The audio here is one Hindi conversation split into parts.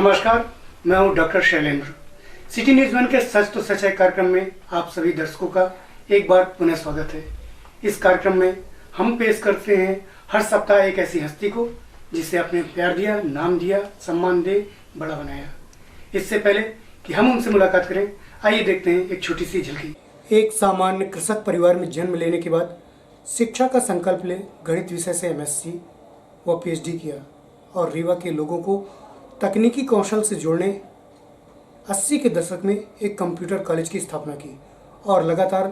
नमस्कार, मैं हूं doctor Shailendra. City news one के सच तो सच है कार्यक्रम में आप सभी दर्शकों का एक बार पुनः स्वागत है। इस कार्यक्रम में हम पेश करते हैं हर सप्ताह एक ऐसी हस्ती को जिसे आपने प्यार दिया, नाम दिया, सम्मान दे बड़ा बनाया। इससे पहले कि हम उनसे मुलाकात करें, आइए देखते हैं एक छोटी सी झलकी। एक सामान्य कृषक परिवार में जन्म लेने के बाद शिक्षा का संकल्प ले गणित विषय से MSc व PhD किया और रीवा के लोगों को तकनीकी कौशल से जोड़ने 80 के दशक में एक कंप्यूटर कॉलेज की स्थापना की और लगातार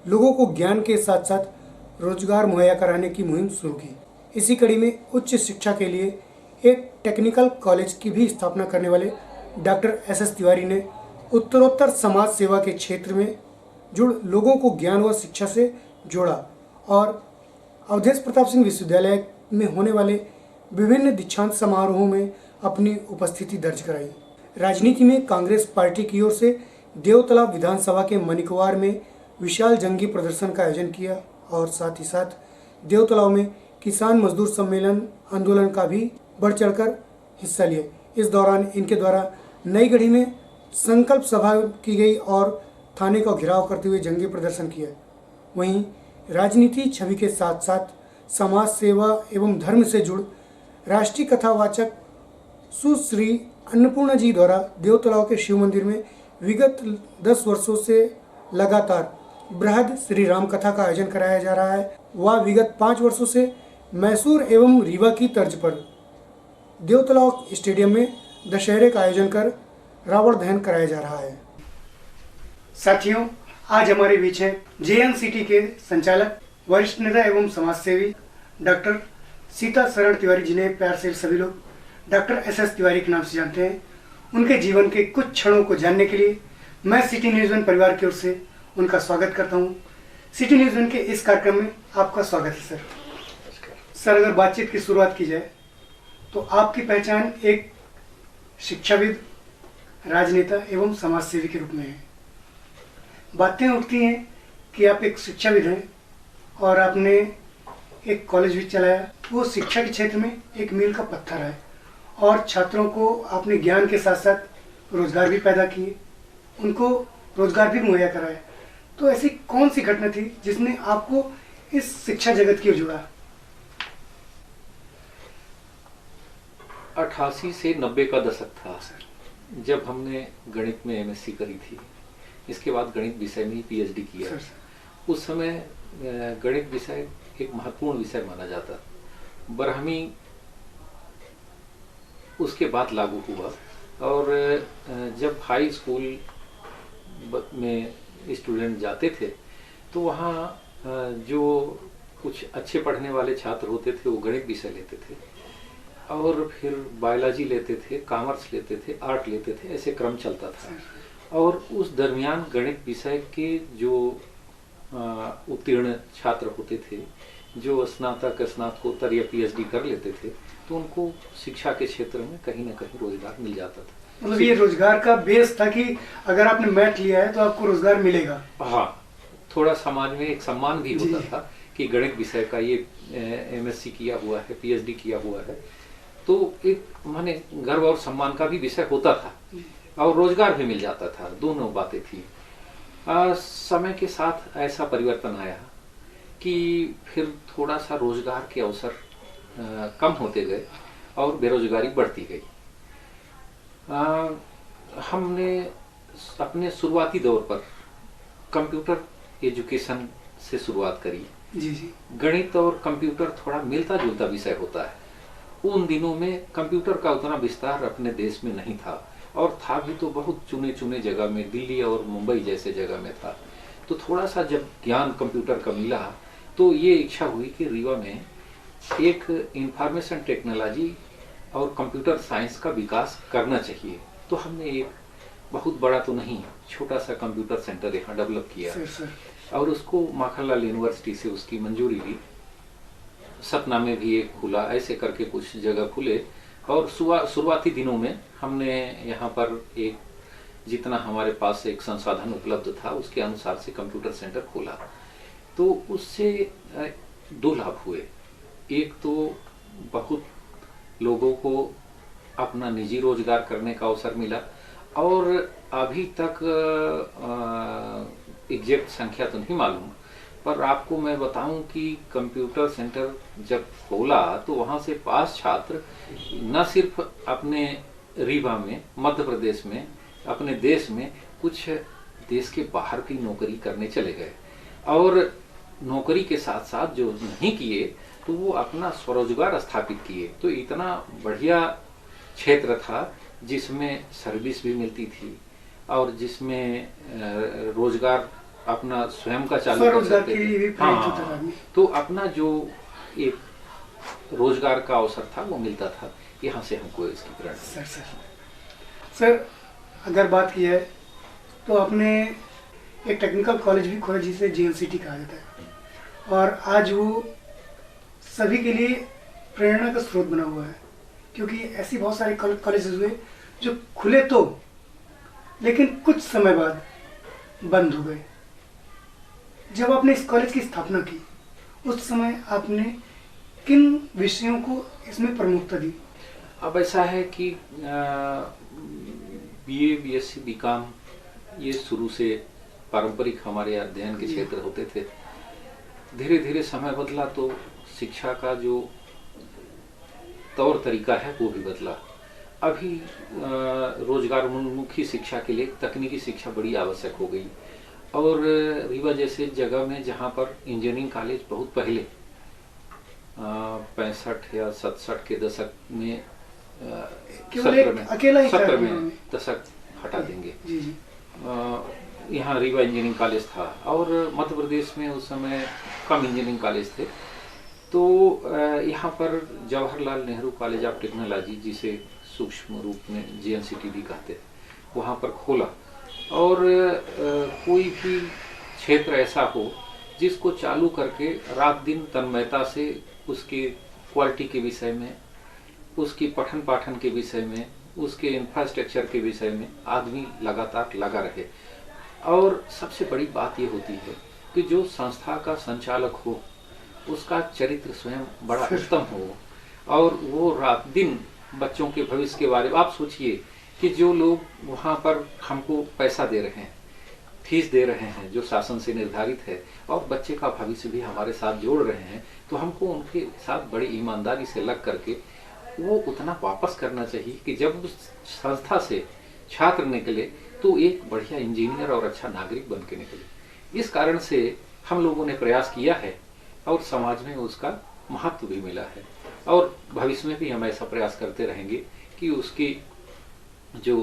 लोगों को ज्ञान के साथ साथ रोजगार मुहैया कराने की मुहिम शुरू की। इसी कड़ी में उच्च शिक्षा के लिए एक टेक्निकल कॉलेज की भी स्थापना करने वाले डॉक्टर SS तिवारी ने उत्तरोत्तर समाज सेवा के क्षेत्र में जुड़ लोगों को ज्ञान व शिक्षा से जोड़ा और अवधेश प्रताप सिंह विश्वविद्यालय में होने वाले विभिन्न दीक्षांत समारोहों में अपनी उपस्थिति दर्ज कराई। राजनीति में कांग्रेस पार्टी की ओर से देवतलाब विधानसभा के मनिकवार में विशाल जंगी प्रदर्शन का आयोजन किया और साथ ही साथ देवतलाब में किसान मजदूर सम्मेलन आंदोलन का भी बढ़ चढ़कर हिस्सा लिए। इस दौरान इनके द्वारा नई गढ़ी में संकल्प सभा की गई और थाने का घेराव करते हुए जंगी प्रदर्शन किया। वहीं राजनीति छवि के साथ साथ समाज सेवा एवं धर्म से जुड़ राष्ट्रीय कथावाचक सुश्री अन्नपूर्णा जी द्वारा देवतलाव के शिव मंदिर में विगत 10 वर्षों से लगातार बृहद श्री राम कथा का आयोजन कराया जा रहा है। वह विगत 5 वर्षों से मैसूर एवं रीवा की तर्ज पर देवतलाव स्टेडियम में दशहरे का आयोजन कर रावण दहन कराया जा रहा है। साथियों, आज हमारे बीच हैं JNCT के संचालक, वरिष्ठ नेता एवं समाजसेवी डॉक्टर सीता शरण तिवारी, जिन्हें प्यार से सभी लोग डॉक्टर SS तिवारी के नाम से जानते हैं। उनके जीवन के कुछ क्षणों को जानने के लिए मैं सिटी न्यूज़ वन परिवार की ओर से उनका स्वागत करता हूं। सिटी न्यूज़ वन के इस कार्यक्रम में आपका स्वागत है सर। सर, अगर बातचीत की शुरुआत की जाए तो आपकी पहचान एक शिक्षाविद, राजनेता एवं समाजसेवी के रूप में है। बातें उठती हैं कि आप एक शिक्षाविद हैं और आपने एक कॉलेज भी चलाया। वो शिक्षा के क्षेत्र में एक मील का पत्थर है और छात्रों को आपने ज्ञान के साथ साथ रोजगार भी पैदा किए, उनको रोजगार भी मुहैया कराया। तो ऐसी कौन सी घटना थी जिसने आपको इस शिक्षा जगत की ओर जुड़ा? 88 से 90 का दशक था सर, जब हमने गणित में MSc करी थी। इसके बाद गणित विषय में PhD किया। उस समय गणित विषय एक महत्वपूर्ण विषय माना जाता। ब्राह्मी उसके बाद लागू हुआ और जब हाई स्कूल में स्टूडेंट जाते थे तो वहाँ जो कुछ अच्छे पढ़ने वाले छात्र होते थे वो गणित विषय लेते थे और फिर बायोलॉजी लेते थे, कॉमर्स लेते थे, आर्ट लेते थे, ऐसे क्रम चलता था। और उस दरमियान गणित विषय के जो उत्तीर्ण छात्र होते थे, जो स्नातक, स्नातकोत्तर या PhD कर लेते थे, तो उनको शिक्षा के क्षेत्र में कहीं ना कहीं रोजगार मिल जाता था। मतलब ये रोजगार का बेस था कि अगर आपने मैथ लिया है तो आपको रोजगार मिलेगा। हाँ, थोड़ा समाज में एक सम्मान भी होता था कि गणित विषय का ये MSc किया हुआ है, PhD किया हुआ है, तो एक माने गर्व और सम्मान का भी विषय होता था और रोजगार भी मिल जाता था। दोनों बातें थी। समय के साथ ऐसा परिवर्तन आया कि फिर थोड़ा सा रोजगार के अवसर कम होते गए और बेरोजगारी बढ़ती गई। हमने अपने शुरुआती दौर पर कंप्यूटर एजुकेशन से शुरुआत करी। जी। गणित और कंप्यूटर थोड़ा मिलता जुलता विषय होता है। उन दिनों में कंप्यूटर का उतना विस्तार अपने देश में नहीं था और था भी तो बहुत चुने चुने जगह में, दिल्ली और मुंबई जैसे जगह में था। तो थोड़ा सा जब ज्ञान कंप्यूटर का मिला तो ये इच्छा हुई कि रीवा में एक इंफॉर्मेशन टेक्नोलॉजी और कंप्यूटर साइंस का विकास करना चाहिए। तो हमने एक बहुत बड़ा तो नहीं, छोटा सा कंप्यूटर सेंटर यहाँ डेवलप किया और उसको माखनलाल यूनिवर्सिटी से उसकी मंजूरी ली। सतना में भी एक खुला, ऐसे करके कुछ जगह खुले और शुरुआती दिनों में हमने यहाँ पर एक जितना हमारे पास एक संसाधन उपलब्ध था उसके अनुसार से कंप्यूटर सेंटर खोला। तो उससे 2 लाभ हुए। एक तो बहुत लोगों को अपना निजी रोजगार करने का अवसर मिला। और अभी तक एग्जैक्ट संख्या तो नहीं मालूम, पर आपको मैं बताऊं कि कंप्यूटर सेंटर जब खोला तो वहां से पास छात्र न सिर्फ अपने रीवा में, मध्य प्रदेश में, अपने देश में, कुछ देश के बाहर की नौकरी करने चले गए। और नौकरी के साथ साथ जो नहीं किए तो वो अपना स्वरोजगार स्थापित किए। तो इतना बढ़िया क्षेत्र था जिसमें सर्विस भी मिलती थी और जिसमें रोजगार अपना स्वयं का चालू कर स्वरोजगार सकते के लिए भी थे। प्रेरित होता था आदमी। तो अपना जो एक रोजगार का अवसर था वो मिलता था। यहाँ से हमको इसकी प्रेरणा। सर अगर बात की है तो आपने एक टेक्निकल कॉलेज भी खोला जिसे JNCT कहा जाता है, और आज वो सभी के लिए प्रेरणा का स्रोत बना हुआ है, क्योंकि ऐसी बहुत सारे कॉलेजेस हुए जो खुले तो लेकिन कुछ समय बाद बंद हो गए। जब आपने इस कॉलेज की स्थापना की उस समय आपने किन विषयों को इसमें प्रमुखता दी? अब ऐसा है कि BA, BSc, BCom ये शुरू से पारंपरिक हमारे अध्ययन के क्षेत्र होते थे। धीरे धीरे समय बदला तो शिक्षा का जो तौर तरीका है वो भी बदला। अभी रोजगारोन्मुखी शिक्षा के लिए तकनीकी शिक्षा बड़ी आवश्यक हो गई। और रीवा जैसे जगह में जहाँ पर इंजीनियरिंग कॉलेज बहुत पहले 65 या 67 के दशक में, केवल एक अकेला ही था। 70 में दशक हटा देंगे, यहाँ रीवा इंजीनियरिंग कॉलेज था और मध्य प्रदेश में उस समय कम इंजीनियरिंग कॉलेज थे। तो यहाँ पर Jawaharlal Nehru college of technology, जिसे सूक्ष्म रूप में JNCT भी कहते हैं, वहाँ पर खोला। और कोई भी क्षेत्र ऐसा हो जिसको चालू करके रात दिन तन्मयता से उसके क्वालिटी के विषय में, उसकी पठन पाठन के विषय में, उसके इंफ्रास्ट्रक्चर के विषय में आदमी लगातार लगा रहे। और सबसे बड़ी बात ये होती है कि जो संस्था का संचालक हो उसका चरित्र स्वयं बड़ा उत्तम हो और वो रात दिन बच्चों के भविष्य के बारे में। आप सोचिए कि जो लोग वहाँ पर हमको पैसा दे रहे हैं, फीस दे रहे हैं जो शासन से निर्धारित है, और बच्चे का भविष्य भी हमारे साथ जोड़ रहे हैं, तो हमको उनके साथ बड़ी ईमानदारी से लग करके वो उतना वापस करना चाहिए कि जब उस संस्था से छात्र निकले तो एक बढ़िया इंजीनियर और अच्छा नागरिक बन के निकले। इस कारण से हम लोगों ने प्रयास किया है और समाज में उसका महत्व भी मिला है, और भविष्य में भी हम ऐसा प्रयास करते रहेंगे कि उसकी जो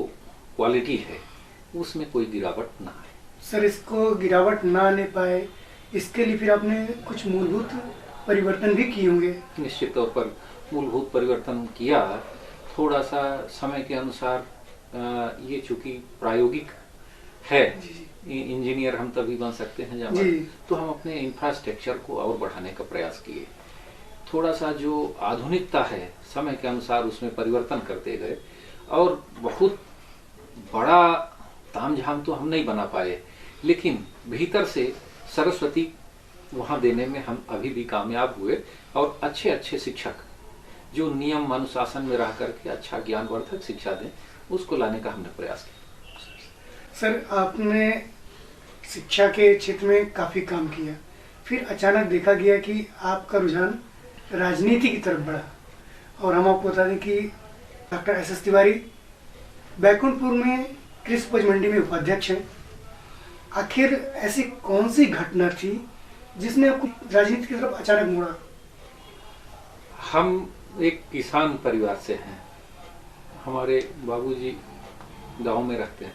क्वालिटी है उसमें कोई गिरावट ना आए। सर, इसको गिरावट ना आने पाए इसके लिए फिर आपने कुछ मूलभूत परिवर्तन भी किए होंगे? निश्चित तौर पर मूलभूत परिवर्तन किया। थोड़ा सा समय के अनुसार ये चूंकि प्रायोगिक है, इंजीनियर हम तभी बन सकते हैं जब, तो हम अपने इंफ्रास्ट्रक्चर को और बढ़ाने का प्रयास किए। थोड़ा सा जो आधुनिकता है समय के अनुसार उसमें परिवर्तन करते गए, और बहुत बड़ा तामझाम तो हम नहीं बना पाए, लेकिन भीतर से सरस्वती वहाँ देने में हम अभी भी कामयाब हुए। और अच्छे अच्छे शिक्षक जो नियम अनुशासन में रह करके अच्छा ज्ञानवर्धक शिक्षा दें, उसको लाने का हमने प्रयास किया। सर, आपने शिक्षा के क्षेत्र में काफ़ी काम किया, फिर अचानक देखा गया कि आपका रुझान राजनीति की तरफ बढ़ा, और हम आपको बता दें कि डॉक्टर SS तिवारी बैकुंठपुर में कृषि उपज मंडी में उपाध्यक्ष हैं। आखिर ऐसी कौन सी घटना थी जिसने आपको राजनीति की तरफ अचानक मोड़ा? हम एक किसान परिवार से हैं। हमारे बाबूजी गांव में रहते हैं।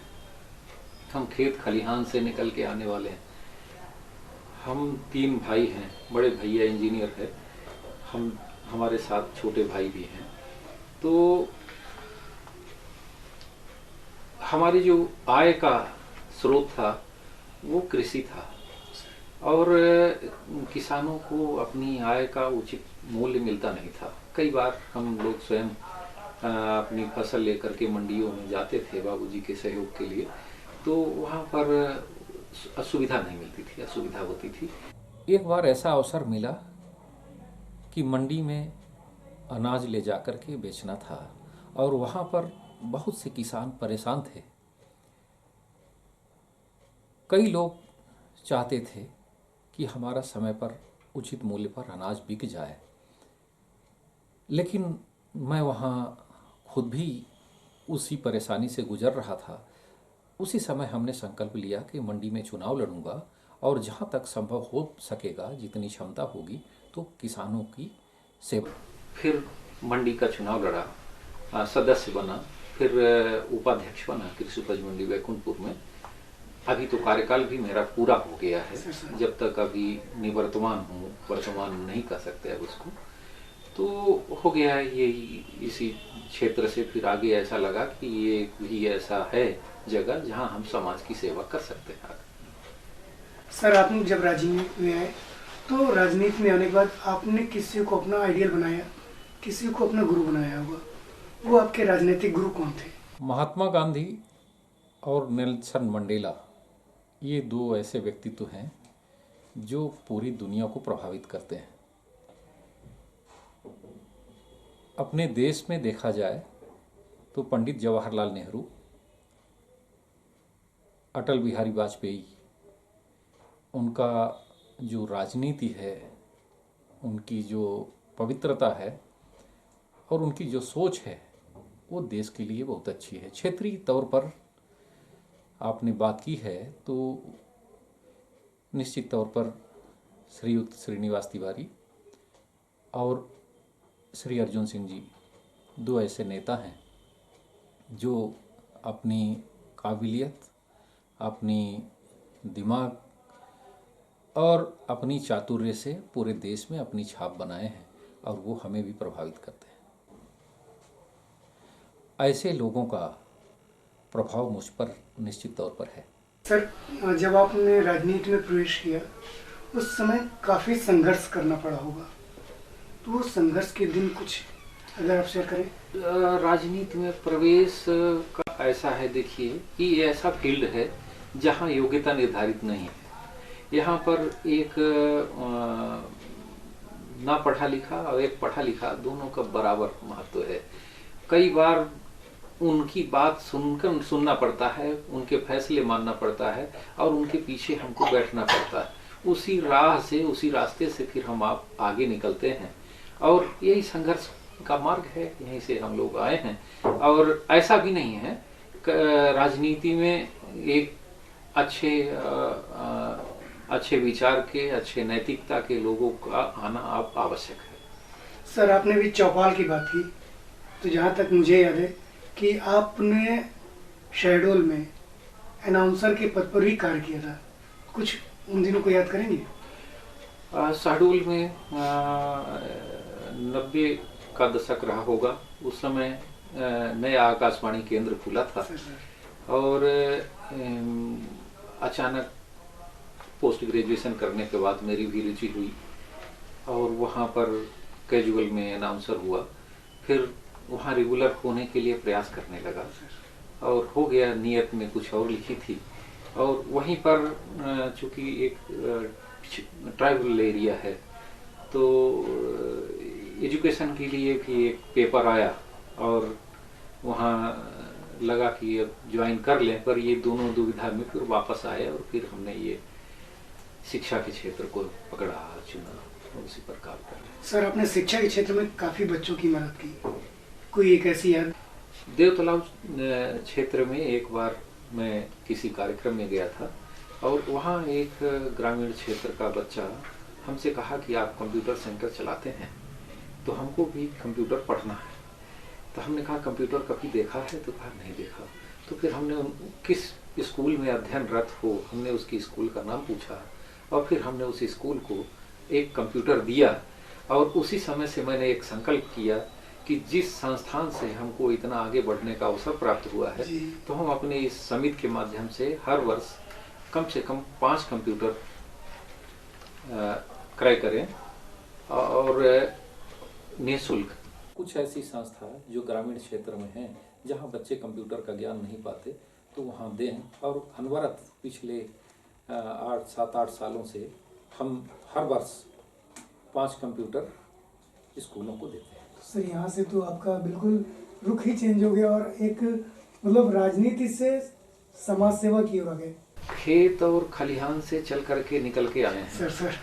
हम खेत खलिहान से निकल के आने वाले हैं। हम 3 भाई हैं। बड़े भैया इंजीनियर है, हमारे साथ छोटे भाई भी हैं। तो हमारी जो आय का स्रोत था वो कृषि था, और किसानों को अपनी आय का उचित मूल्य मिलता नहीं था। कई बार हम लोग स्वयं अपनी फसल लेकर के मंडियों में जाते थे बाबूजी के सहयोग के लिए, तो वहाँ पर असुविधा नहीं मिलती थी, असुविधा होती थी। एक बार ऐसा अवसर मिला कि मंडी में अनाज ले जाकर के बेचना था, और वहाँ पर बहुत से किसान परेशान थे। कई लोग चाहते थे कि हमारा समय पर उचित मूल्य पर अनाज बिक जाए, लेकिन मैं वहाँ खुद भी उसी परेशानी से गुजर रहा था। उसी समय हमने संकल्प लिया कि मंडी में चुनाव लड़ूंगा और जहाँ तक संभव हो सकेगा, जितनी क्षमता होगी, तो किसानों की सेवा। फिर मंडी का चुनाव लड़ा, सदस्य बना, फिर उपाध्यक्ष बना कृषि उपज मंडी बैकुंठपुर में। अभी तो कार्यकाल भी मेरा पूरा हो गया है, जब तक अभी निवर्तमान हूँ, वर्तमान नहीं कर सकते अब उसको, तो हो गया है ये। इसी क्षेत्र से फिर आगे ऐसा लगा कि ये भी ऐसा है जगह जहाँ हम समाज की सेवा कर सकते हैं। सर, आपने जब राजनीति में आए तो राजनीति में आने के बाद आपने किसी को अपना आइडियल बनाया, किसी को अपना गुरु बनाया होगा। वो आपके राजनीतिक गुरु कौन थे? महात्मा गांधी और नेल्सन मंडेला, ये दो ऐसे व्यक्तित्व हैं जो पूरी दुनिया को प्रभावित करते हैं। अपने देश में देखा जाए तो पंडित जवाहरलाल नेहरू, अटल बिहारी वाजपेयी, उनका जो राजनीति है, उनकी जो पवित्रता है और उनकी जो सोच है, वो देश के लिए बहुत अच्छी है। क्षेत्रीय तौर पर आपने बात की है तो निश्चित तौर पर श्रीयुत श्रीनिवास तिवारी और श्री अर्जुन सिंह जी दो ऐसे नेता हैं जो अपनी काबिलियत, अपनी दिमाग और अपनी चातुर्य से पूरे देश में अपनी छाप बनाए हैं और वो हमें भी प्रभावित करते हैं। ऐसे लोगों का प्रभाव मुझ पर निश्चित तौर पर है। सर, जब आपने राजनीति में प्रवेश किया उस समय काफ़ी संघर्ष करना पड़ा होगा, तो वो संघर्ष के दिन कुछ अगर आप शेयर करें। राजनीति में प्रवेश का ऐसा है, देखिए कि ये ऐसा फील्ड है जहाँ योग्यता निर्धारित नहीं है। यहाँ पर एक ना पढ़ा लिखा और एक पढ़ा लिखा दोनों का बराबर महत्व है। कई बार उनकी बात सुनना पड़ता है, उनके फैसले मानना पड़ता है और उनके पीछे हमको बैठना पड़ता है। उसी राह से, उसी रास्ते से फिर हम आप आगे निकलते हैं और यही संघर्ष का मार्ग है। यहीं से हम लोग आए हैं और ऐसा भी नहीं है, राजनीति में एक अच्छे विचार के, अच्छे नैतिकता के लोगों का आना आप आवश्यक है। सर, आपने भी चौपाल की बात की, तो जहाँ तक मुझे याद है कि आपने शहडोल में अनाउंसर के पद पर भी कार्य किया था। कुछ उन दिनों को याद करेंगे? शहडोल में 90 का दशक रहा होगा। उस समय नया आकाशवाणी केंद्र खुला था और अचानक पोस्ट ग्रेजुएशन करने के बाद मेरी भी रुचि हुई और वहाँ पर कैजुअल में अनाउंसर हुआ। फिर वहाँ रेगुलर होने के लिए प्रयास करने लगा और हो गया। नियत में कुछ और लिखी थी और वहीं पर चूँकि एक ट्राइबल एरिया है तो एजुकेशन के लिए भी एक पेपर आया और वहाँ लगा कि अब ज्वाइन कर लें, पर ये दोनों दुविधा में फिर वापस आए और फिर हमने ये शिक्षा के क्षेत्र को पकड़ा, चुना, उसी पर काम कर रहे हैं। सर, आपने शिक्षा के क्षेत्र में काफ़ी बच्चों की मदद की, कोई एक ऐसी याद? देवतलाव क्षेत्र में एक बार मैं किसी कार्यक्रम में गया था और वहाँ एक ग्रामीण क्षेत्र का बच्चा हमसे कहा कि आप कंप्यूटर सेंटर चलाते हैं तो हमको भी कंप्यूटर पढ़ना है। तो हमने कहा कंप्यूटर कभी देखा है? तो कहा नहीं देखा। तो फिर हमने किस स्कूल में अध्ययनरत हो, हमने उसकी स्कूल का नाम पूछा और फिर हमने उस स्कूल को एक कंप्यूटर दिया और उसी समय से मैंने एक संकल्प किया कि जिस संस्थान से हमको इतना आगे बढ़ने का अवसर प्राप्त हुआ है तो हम अपने इस समिति के माध्यम से हर वर्ष कम से कम 5 कंप्यूटर क्रय करें और निःशुल्क। कुछ ऐसी संस्था जो ग्रामीण क्षेत्र में हैं जहां बच्चे कंप्यूटर का ज्ञान नहीं पाते तो वहां दें और अनवरत पिछले 7-8 सालों से हम हर वर्ष 5 कंप्यूटर स्कूलों को देते हैं। सर, यहाँ से तो आपका बिल्कुल रुख ही चेंज हो गया और एक मतलब राजनीति से समाज सेवा की ओर आ गए। खेत और खलिहान से चल करके निकल के आए हैं। सर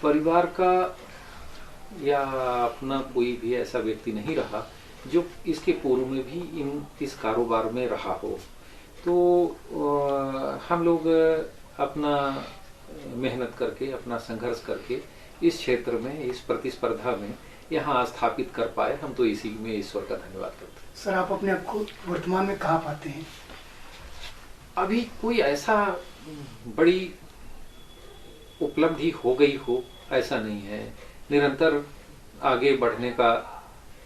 परिवार का या अपना कोई भी ऐसा व्यक्ति नहीं रहा जो इसके पूर्व में भी इस कारोबार में रहा हो। तो हम लोग अपना मेहनत करके, अपना संघर्ष करके इस क्षेत्र में, इस प्रतिस्पर्धा में यहाँ स्थापित कर पाए। हम तो इसी में ईश्वर का धन्यवाद करते हैं। सर, आप अपने आप को वर्तमान में कहाँ पाते हैं? अभी कोई ऐसा बड़ी उपलब्धि हो गई हो ऐसा नहीं है। निरंतर आगे बढ़ने का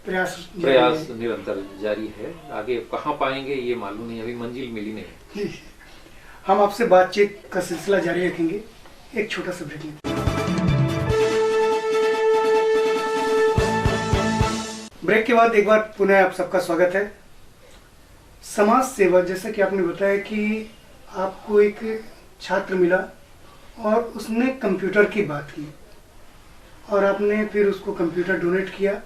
प्रयास निरंतर जारी है। आगे कहाँ पाएंगे ये मालूम नहीं, अभी मंजिल मिली नहीं। हम आपसे बातचीत का सिलसिला जारी रखेंगे। एक छोटा सा ब्रेक लेते हैं। ब्रेक के बाद एक बार पुनः आप सबका स्वागत है। समाज सेवा, जैसा कि आपने बताया कि आपको एक छात्र मिला और उसने कंप्यूटर की बात की और आपने फिर उसको कंप्यूटर डोनेट किया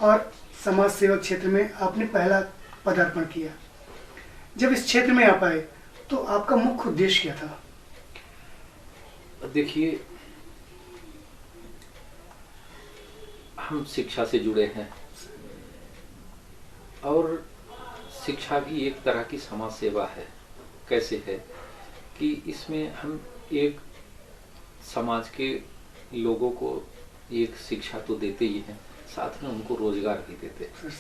और समाज सेवा क्षेत्र में आपने पहला पदार्पण किया। जब इस क्षेत्र में आप आए तो आपका मुख्य उद्देश्य क्या था? देखिए, हम शिक्षा से जुड़े हैं और शिक्षा भी एक तरह की समाज सेवा है। कैसे है कि इसमें हम एक समाज के लोगों को एक शिक्षा तो देते ही हैं, साथ में उनको रोजगार भी देते हैं।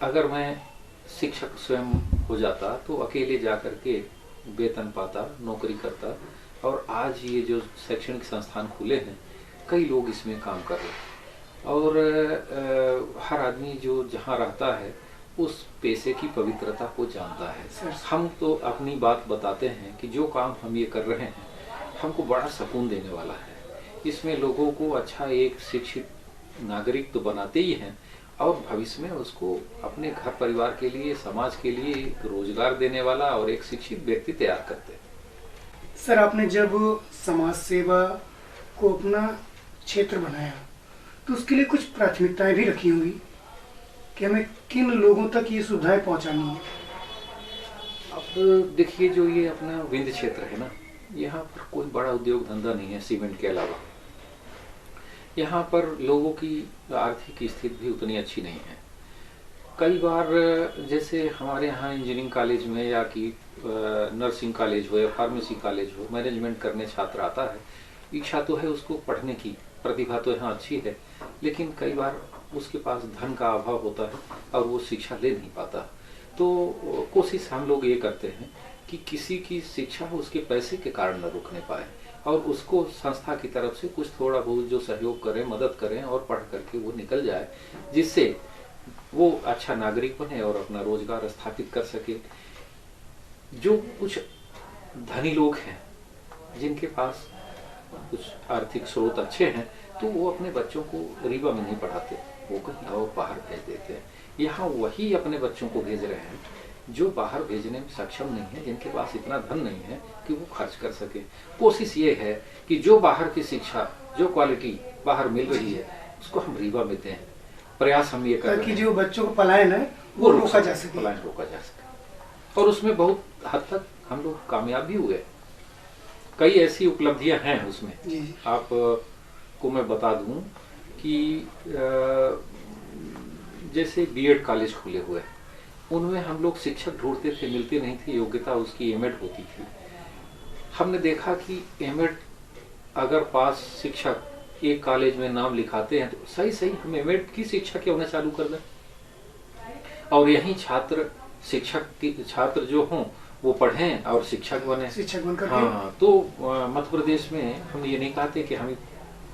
अगर मैं शिक्षक स्वयं हो जाता तो अकेले जाकर के वेतन पाता, नौकरी करता, और आज ये जो शैक्षणिक संस्थान खुले हैं कई लोग इसमें काम कर रहे हैं और हर आदमी जो जहाँ रहता है उस पेशे की पवित्रता को जानता है। हम तो अपनी बात बताते हैं कि जो काम हम ये कर रहे हैं हमको बड़ा सुकून देने वाला है। इसमें लोगों को अच्छा एक शिक्षित नागरिक तो बनाते ही हैं और भविष्य में उसको अपने घर परिवार के लिए, समाज के लिए एक रोजगार देने वाला और एक शिक्षित व्यक्ति तैयार करते हैं। सर, आपने जब समाज सेवा को अपना क्षेत्र बनाया तो उसके लिए कुछ प्राथमिकताएं भी रखी होंगी कि हमें किन लोगों तक ये सुविधाएं पहुंचानी है। अब देखिए, जो ये अपना विंध्य क्षेत्र है ना, यहाँ पर कोई बड़ा उद्योग धंधा नहीं है सीमेंट के अलावा। यहाँ पर लोगों की आर्थिक स्थिति भी उतनी अच्छी नहीं है। कई बार जैसे हमारे यहाँ इंजीनियरिंग कॉलेज में या कि नर्सिंग कॉलेज हो या फार्मेसी कॉलेज हो, मैनेजमेंट करने छात्र आता है, इच्छा तो है उसको पढ़ने की, प्रतिभा तो यहाँ अच्छी है, लेकिन कई बार उसके पास धन का अभाव होता है और वो शिक्षा ले नहीं पाता। तो कोशिश हम लोग ये करते हैं कि किसी की शिक्षा उसके पैसे के कारण न रुकने पाए और उसको संस्था की तरफ से कुछ थोड़ा बहुत जो सहयोग करें, मदद करें और पढ़ करके वो निकल जाए, जिससे वो अच्छा नागरिक बने और अपना रोजगार स्थापित कर सके। जो कुछ धनी लोग हैं जिनके पास कुछ आर्थिक स्रोत अच्छे हैं तो वो अपने बच्चों को रीवा में नहीं पढ़ाते, वो कहीं और बाहर भेज देते हैं। यहाँ वही अपने बच्चों को भेज रहे हैं जो बाहर भेजने में सक्षम नहीं है, जिनके पास इतना धन नहीं है कि वो खर्च कर सके। कोशिश ये है कि जो बाहर की शिक्षा, जो क्वालिटी बाहर मिल रही है उसको हम रीवा में दें। प्रयास हम ये कर रहे हैं ताकि जो बच्चों को पलायन है वो रोका जा सके, पलायन रोका जा सके। और उसमें बहुत हद तक हम लोग कामयाब भी हुए। कई ऐसी उपलब्धियां हैं उसमें। आप को मैं बता दूं कि जैसे बीएड कॉलेज खुले हुए, उनमें हम लोग शिक्षक ढूंढते थे, मिलते नहीं थे। योग्यता उसकी एमएड होती थी। हमने देखा कि एमएड अगर पास शिक्षक एक कॉलेज में नाम लिखाते हैं तो सही हम एमएड की शिक्षा क्यों न चालू कर दें और यही छात्र जो हों वो पढ़ें और शिक्षक बने। शिक्षक बनकर हाँ, तो मध्य प्रदेश में हम ये नहीं कहते कि हम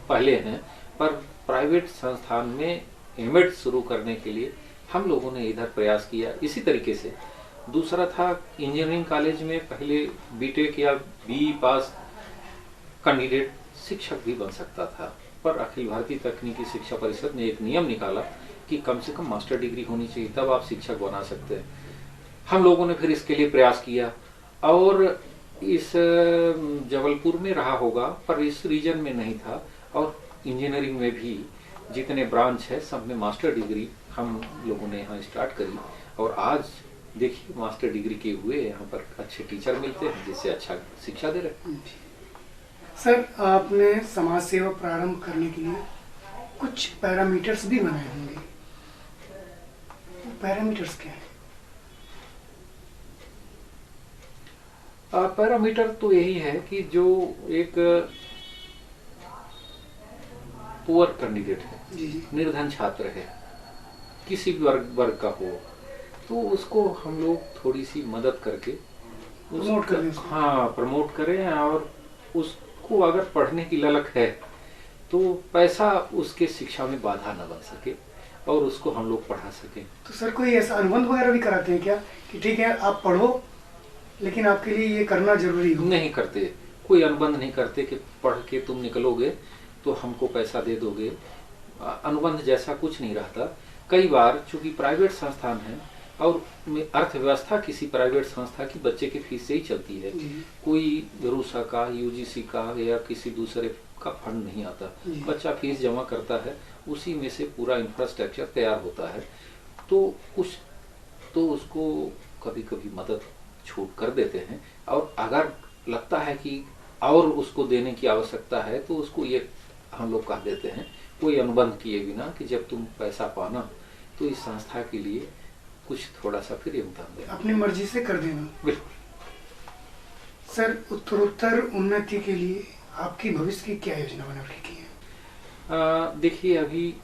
पहले हैं, पर प्राइवेट संस्थान में एमएड शुरू करने के लिए हम लोगों ने इधर प्रयास किया। इसी तरीके से दूसरा था इंजीनियरिंग कॉलेज में पहले बीटेक या बीई पास कैंडिडेट शिक्षक भी बन सकता था, पर अखिल भारतीय तकनीकी शिक्षा परिषद ने एक नियम निकाला कि कम से कम मास्टर डिग्री होनी चाहिए, तब आप शिक्षक बना सकते हैं। हम लोगों ने फिर इसके लिए प्रयास किया और इस जबलपुर में रहा होगा पर इस रीजन में नहीं था। और इंजीनियरिंग में भी जितने ब्रांच है सब में मास्टर डिग्री हम लोगों ने यहाँ स्टार्ट करी, और आज देखिए मास्टर डिग्री के हुए यहाँ पर अच्छे टीचर मिलते हैं जिससे अच्छा शिक्षा दे रहे हैं। सर, आपने समाज सेवा प्रारंभ करने के लिए कुछ पैरामीटर्स भी बनाए होंगे, पैरामीटर्स क्या है? पैरामीटर तो यही है कि जो एक पुअर कैंडिडेट है, जी जी, निर्धन छात्र है, किसी भी वर्ग का हो, तो उसको हम लोग थोड़ी सी मदद करके प्रमोट करें उसको। हाँ प्रमोट करें, और उसको अगर पढ़ने की ललक है तो पैसा उसके शिक्षा में बाधा न बन सके और उसको हम लोग पढ़ा सकें। तो सर, कोई ऐसा अनुबंध वगैरह भी कराते हैं क्या कि ठीक है आप पढ़ो लेकिन आपके लिए ये करना जरूरी हो? नहीं करते, कोई अनुबंध नहीं करते कि पढ़ के तुम निकलोगे तो हमको पैसा दे दोगे। अनुबंध जैसा कुछ नहीं रहता। कई बार चूंकि प्राइवेट संस्थान है और अर्थव्यवस्था किसी प्राइवेट संस्था की बच्चे की फीस से ही चलती है, कोई रूसा का, यूजीसी का या किसी दूसरे का फंड नहीं आता। बच्चा फीस जमा करता है, उसी में से पूरा इंफ्रास्ट्रक्चर तैयार होता है, तो कुछ तो उसको कभी कभी मदद छूट कर देते हैं। और अगर लगता है कि और उसको देने की आवश्यकता है तो उसको ये हम लोग कह देते हैं, कोई अनुबंध किए बिना, कि जब तुम पैसा पाना तो इस संस्था के लिए कुछ थोड़ा सा फिर योगदान देना, अपनी मर्जी से कर देना। बिल्कुल। सर, उत्तरोत्तर उन्नति के लिए आपकी भविष्य की क्या योजना बना रखी है? देखिए अभी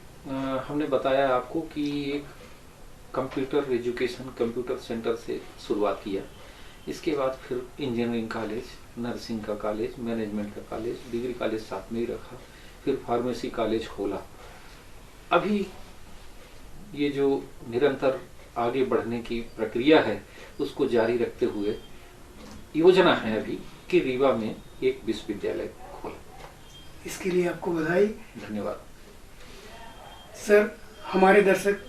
हमने बताया आपको कि एक कंप्यूटर एजुकेशन, कंप्यूटर सेंटर से शुरुआत किया। इसके बाद फिर इंजीनियरिंग कॉलेज, नर्सिंग का कॉलेज, मैनेजमेंट का कॉलेज, डिग्री कॉलेज साथ में ही रखा, फिर फार्मेसी कॉलेज खोला। अभी ये जो निरंतर आगे बढ़ने की प्रक्रिया है उसको जारी रखते हुए योजना है अभी कि रीवा में एक विश्वविद्यालय खोला। इसके लिए आपको बधाई। धन्यवाद। सर, हमारे दर्शक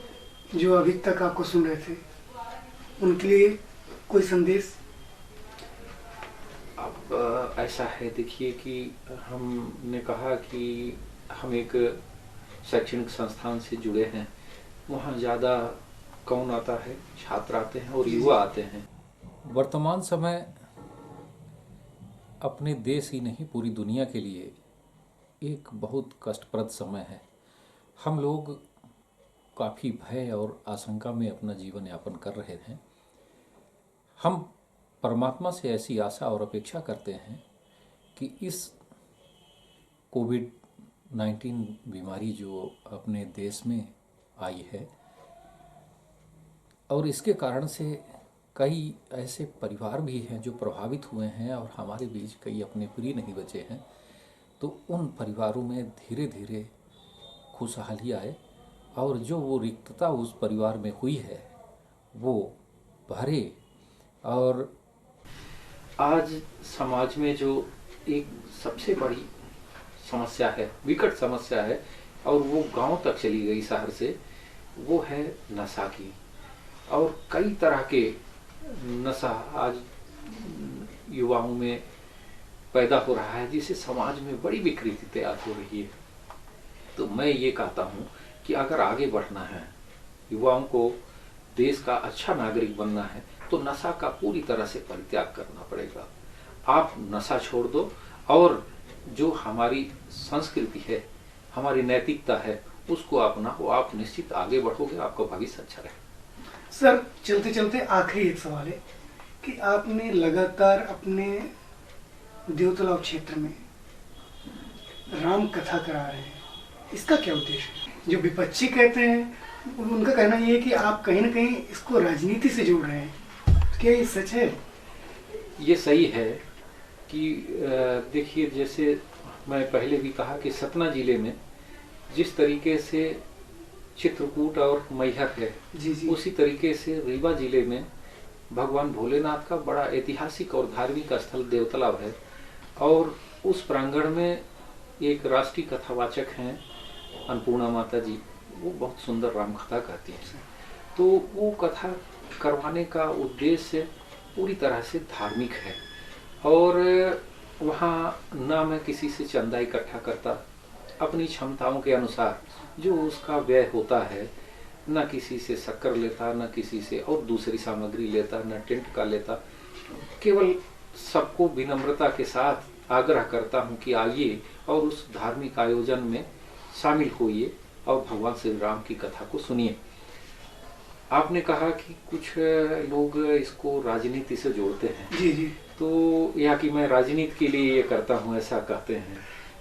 जो अभी तक आपको सुन रहे थे उनके लिए कोई संदेश? अब ऐसा है, देखिए कि हमने कहा कि हम एक शैक्षणिक संस्थान से जुड़े हैं, वहाँ ज़्यादा कौन आता है? छात्र आते हैं और युवा आते हैं। वर्तमान समय अपने देश ही नहीं पूरी दुनिया के लिए एक बहुत कष्टप्रद समय है। हम लोग काफ़ी भय और आशंका में अपना जीवन यापन कर रहे हैं। हम परमात्मा से ऐसी आशा और अपेक्षा करते हैं कि इस कोविड-19 बीमारी जो अपने देश में आई है और इसके कारण से कई ऐसे परिवार भी हैं जो प्रभावित हुए हैं और हमारे बीच कई अपने प्रिय नहीं बचे हैं, तो उन परिवारों में धीरे धीरे खुशहाली आए और जो वो रिक्तता उस परिवार में हुई है वो भरे। और आज समाज में जो एक सबसे बड़ी समस्या है, विकट समस्या है, और वो गांव तक चली गई शहर से, वो है नशा की। और कई तरह के नशा आज युवाओं में पैदा हो रहा है जिससे समाज में बड़ी विकृति तैयार हो रही है। तो मैं ये कहता हूँ कि अगर आगे बढ़ना है, युवाओं को देश का अच्छा नागरिक बनना है, तो नशा का पूरी तरह से परित्याग करना पड़ेगा। आप नशा छोड़ दो और जो हमारी संस्कृति है, हमारी नैतिकता है, उसको अपनाओ, आप निश्चित आगे बढ़ोगे, आपका भविष्य अच्छा रहेगा। सर, चलते चलते आखिरी एक सवाल है कि आपने लगातार अपने देवतलाव क्षेत्र में राम कथा करा रहे हैं, इसका क्या उद्देश्य है? जो विपक्षी कहते हैं उनका कहना ये है कि आप कहीं ना कहीं इसको राजनीति से जोड़ रहे हैं, क्या ये सच है? ये सही है कि देखिए, जैसे मैं पहले भी कहा कि सतना जिले में जिस तरीके से चित्रकूट और मैहर है, उसी तरीके से रीवा जिले में भगवान भोलेनाथ का बड़ा ऐतिहासिक और धार्मिक स्थल देवतलाव है। और उस प्रांगण में एक राष्ट्रीय कथावाचक हैं अन्नपूर्णा माता जी, वो बहुत सुंदर राम कथा कहती हैं। तो वो कथा करवाने का उद्देश्य पूरी तरह से धार्मिक है। और वहाँ ना मैं किसी से चंदा इकट्ठा करता, अपनी क्षमताओं के अनुसार जो उसका व्यय होता है, न किसी से शक्कर लेता, न किसी से और दूसरी सामग्री लेता, न टेंट का लेता, केवल सबको विनम्रता के साथ आग्रह करता हूँ कि आइए और उस धार्मिक आयोजन में शामिल होइए और भगवान श्री राम की कथा को सुनिए। आपने कहा कि कुछ लोग इसको राजनीति से जोड़ते हैं। जी जी। तो या कि मैं राजनीति के लिए ये करता हूँ ऐसा कहते हैं,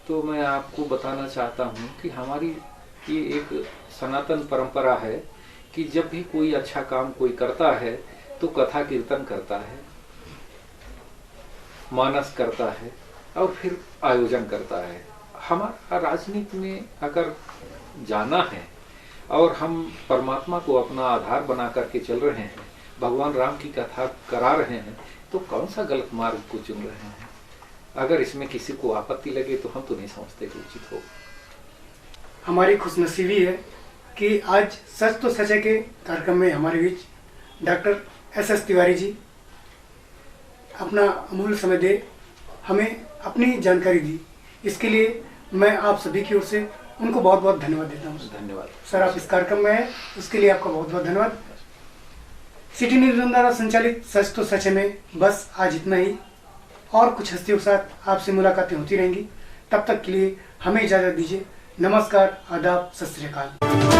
तो मैं आपको बताना चाहता हूँ कि हमारी ये एक सनातन परंपरा है कि जब भी कोई अच्छा काम कोई करता है तो कथा कीर्तन करता है, मानस करता है और फिर आयोजन करता है। हमारा राजनीति में अगर जाना है और हम परमात्मा को अपना आधार बना करके चल रहे हैं, भगवान राम की कथा करा रहे हैं, तो कौन सा गलत मार्ग को चुन रहे हैं? अगर इसमें किसी को आपत्ति लगे तो हम तो नहीं समझते कि उचित हो। हमारी खुशनसीबी है कि आज सच तो सच है के कार्यक्रम में हमारे बीच डॉक्टर एस तिवारी जी अपना अमूल्य समय दे हमें अपनी जानकारी दी। इसके लिए मैं आप सभी की ओर से उनको बहुत बहुत धन्यवाद देता हूँ। धन्यवाद सर, आप इस कार्यक्रम में हैं, उसके लिए आपका बहुत बहुत धन्यवाद। सिटी न्यूज़ द्वारा संचालित सच तो सच है में बस आज इतना ही। और कुछ हस्तियों के साथ आपसे मुलाकातें होती रहेंगी। तब तक के लिए हमें इजाज़त दीजिए। नमस्कार, आदाब, सत श्री अकाल।